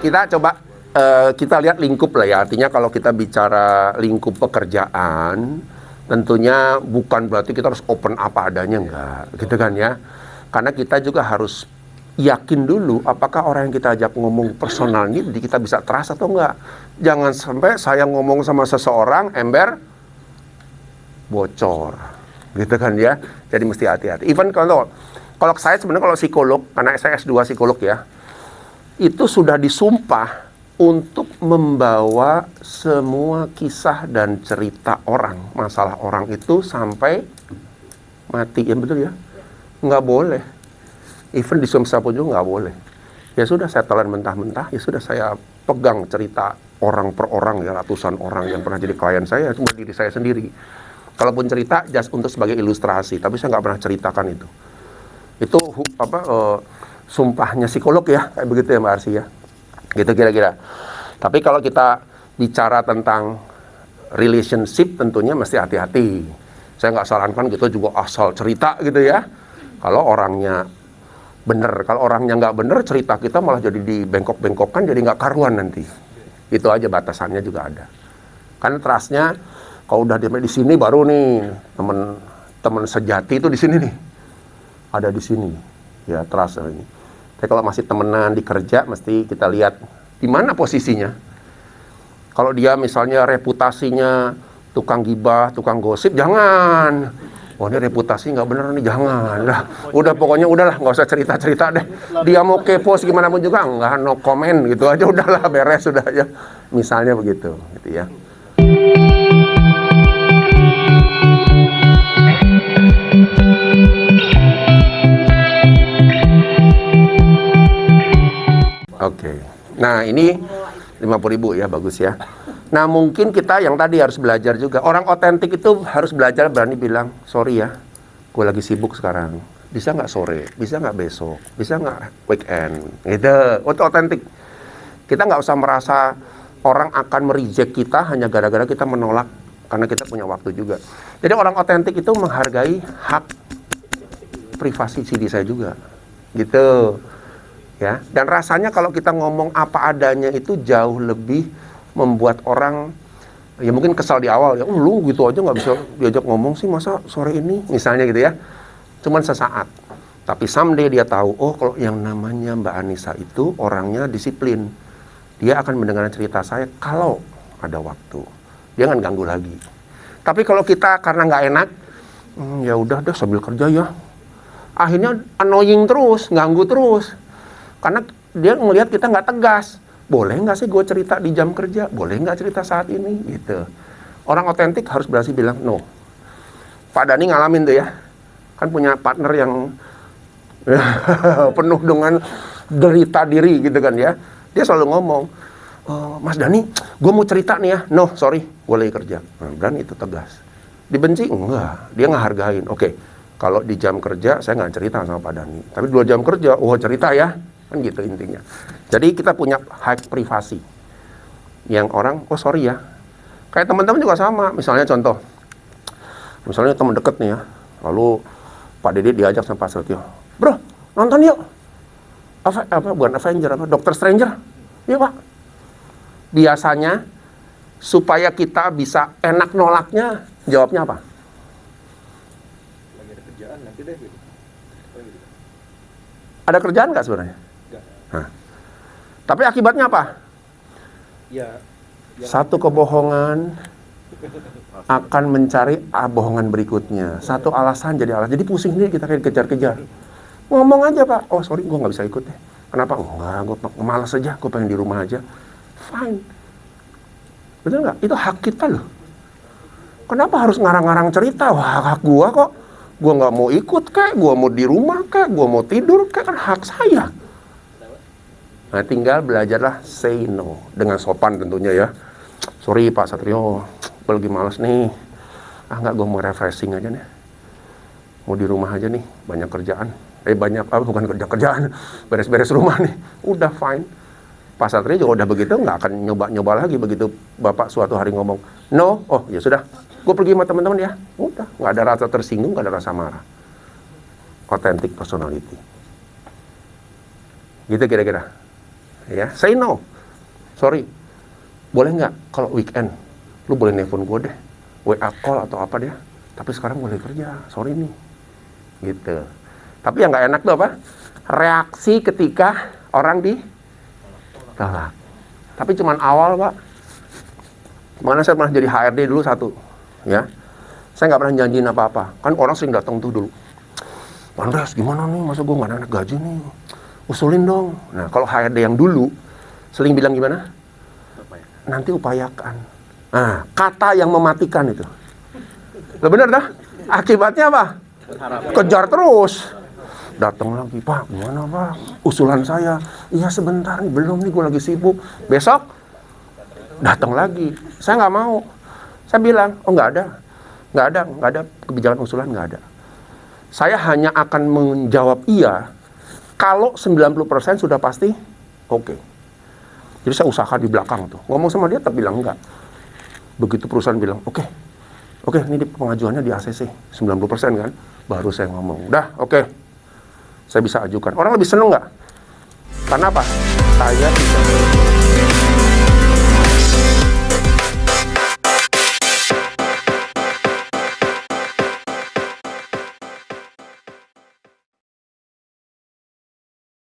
kita coba kita lihat lingkup lah ya. Artinya kalau kita bicara lingkup pekerjaan, tentunya bukan berarti kita harus open apa adanya, enggak, gitu kan ya. Karena kita juga harus yakin dulu apakah orang yang kita ajak ngomong personal ini kita bisa trust atau enggak. Jangan sampai saya ngomong sama seseorang, ember bocor, gitu kan ya. Jadi mesti hati-hati. Even kalau saya sebenarnya kalau psikolog, karena saya S2 psikolog ya, itu sudah disumpah untuk membawa semua kisah dan cerita orang, masalah orang itu sampai mati, ya betul ya? Nggak boleh. Even di sumpah pun juga nggak boleh. Ya sudah, saya telan mentah-mentah, ya sudah saya pegang cerita orang per orang, ya ratusan orang yang pernah jadi klien saya, cuma diri saya sendiri. Kalaupun cerita, just untuk sebagai ilustrasi, tapi saya nggak pernah ceritakan itu. Itu sumpahnya psikolog ya, kayak begitu ya Mbak Arsy ya. Gitu kira-kira. Tapi kalau kita bicara tentang relationship, tentunya mesti hati-hati. Saya nggak sarankan gitu juga asal cerita gitu ya. Kalau orangnya bener, kalau orangnya nggak bener, cerita kita malah jadi dibengkok-bengkokkan, jadi nggak karuan nanti. Itu aja batasannya juga ada. Karena trustnya, kalau udah di sini baru nih teman sejati itu di sini nih, ada di sini ya trust ini. Tapi kalau masih temenan di kerja, mesti kita lihat di mana posisinya. Kalau dia misalnya reputasinya tukang gibah, tukang gosip, jangan. Oh ini reputasi nggak bener nih, jangan. Udah pokoknya udahlah, nggak usah cerita-cerita deh. Dia mau kepo gimana pun juga, nggak, no comment gitu aja, udahlah beres sudah aja. Misalnya begitu, gitu ya. Oke. Nah, ini 50.000 ya, bagus ya. Nah, mungkin kita yang tadi harus belajar juga. Orang otentik itu harus belajar berani bilang, sorry ya, gue lagi sibuk sekarang. Bisa nggak sore? Bisa nggak besok? Bisa nggak weekend? Gitu. Untuk otentik. Kita nggak usah merasa orang akan mereject kita hanya gara-gara kita menolak. Karena kita punya waktu juga. Jadi orang otentik itu menghargai hak privasi diri saya juga. Gitu. Ya, dan rasanya kalau kita ngomong apa adanya itu jauh lebih membuat orang ya mungkin kesal di awal ya, lu gitu aja nggak bisa diajak ngomong sih, masa sore ini misalnya gitu ya. Cuman sesaat, tapi someday dia tahu, oh kalau yang namanya Mbak Anissa itu orangnya disiplin, dia akan mendengarkan cerita saya kalau ada waktu, dia nggak ganggu lagi. Tapi kalau kita karena nggak enak, ya udah deh sambil kerja ya, akhirnya annoying terus, ganggu terus. Karena dia ngelihat kita nggak tegas. Boleh nggak sih gue cerita di jam kerja? Boleh nggak cerita saat ini? Gitu. Orang otentik harus berhasil bilang no. Pak Dhani ngalamin tuh ya. Kan punya partner yang penuh dengan derita diri gitu kan ya. Dia selalu ngomong, Mas Dhani, gue mau cerita nih ya. No, sorry, gue lagi kerja. Nah, dan itu tegas. Dibenci? Enggak. Dia ngehargain. Oke, kalau di jam kerja saya nggak cerita sama Pak Dhani. Tapi 2 jam kerja, oh cerita ya. Kan gitu intinya. Jadi kita punya hak privasi yang orang, oh sorry ya, kayak teman-teman juga sama. Misalnya contoh, misalnya teman deket nih ya, lalu Pak Dede diajak sama Pak Setio, bro nonton yuk bukan Avenger, Doctor Stranger, yuk Pak. Biasanya supaya kita bisa enak nolaknya, jawabnya apa? Lagi ada kerjaan nanti deh gitu. Ada kerjaan nggak sebenarnya? Nah, tapi akibatnya apa? Ya, satu kebohongan akan mencari bohongan berikutnya. Satu alasan jadi alasan. Jadi pusing nih kita kayak kejar-kejar. Ngomong aja Pak. Oh sorry, gue nggak bisa ikut deh. Kenapa? Enggak, gue malas aja. Gue pengen di rumah aja. Fine. Betul nggak? Itu hak kita loh. Kenapa harus ngarang-ngarang cerita? Wah, hak gue kok. Gue nggak mau ikut kayak, gue mau di rumah kayak, gue mau tidur kayak, kan hak saya. Nah, tinggal belajarlah say no dengan sopan tentunya ya. Sorry Pak Satrio, gue lagi malas nih. Enggak, gue mau refreshing aja nih. Mau di rumah aja nih, banyak kerjaan. Bukan kerjaan, beres-beres rumah nih. Udah fine. Pak Satrio juga udah begitu, nggak akan nyoba-nyoba lagi begitu Bapak suatu hari ngomong no. Oh ya sudah, gue pergi sama teman-teman ya. Udah, nggak ada rasa tersinggung, nggak ada rasa marah. Authentic personality. Gitu kira-kira. Ya, say no. sorry, boleh nggak kalau weekend, lu boleh nelfon gue deh, WA call atau apa deh, tapi sekarang boleh kerja, sorry nih, gitu. Tapi yang nggak enak tuh apa? Reaksi ketika orang ditolak. Tapi cuman awal, Pak. Mana saya pernah jadi HRD dulu satu, ya. Saya nggak pernah janjiin apa-apa. Kan orang sering datang tuh dulu. Andres, gimana nih? Masa gue nggak ada gaji nih? Usulin dong. Nah, kalau HRD yang dulu, sering bilang gimana? Nanti upayakan. Nah, kata yang mematikan itu. Lah bener dah? Akibatnya apa? Kejar terus. Datang lagi, Pak, gimana Pak? Usulan saya, iya sebentar nih, belum nih, gue lagi sibuk. Besok, datang lagi. Saya nggak mau. Saya bilang, oh nggak ada kebijakan usulan, nggak ada. Saya hanya akan menjawab iya, kalau 90% sudah pasti oke. Jadi saya usahakan di belakang tuh. Ngomong sama dia, tapi bilang enggak. Begitu perusahaan bilang, oke, ini pengajuannya di ACC, 90% kan? Baru saya ngomong, udah, oke. Saya bisa ajukan. Orang lebih seneng nggak? Karena apa? Saya bisa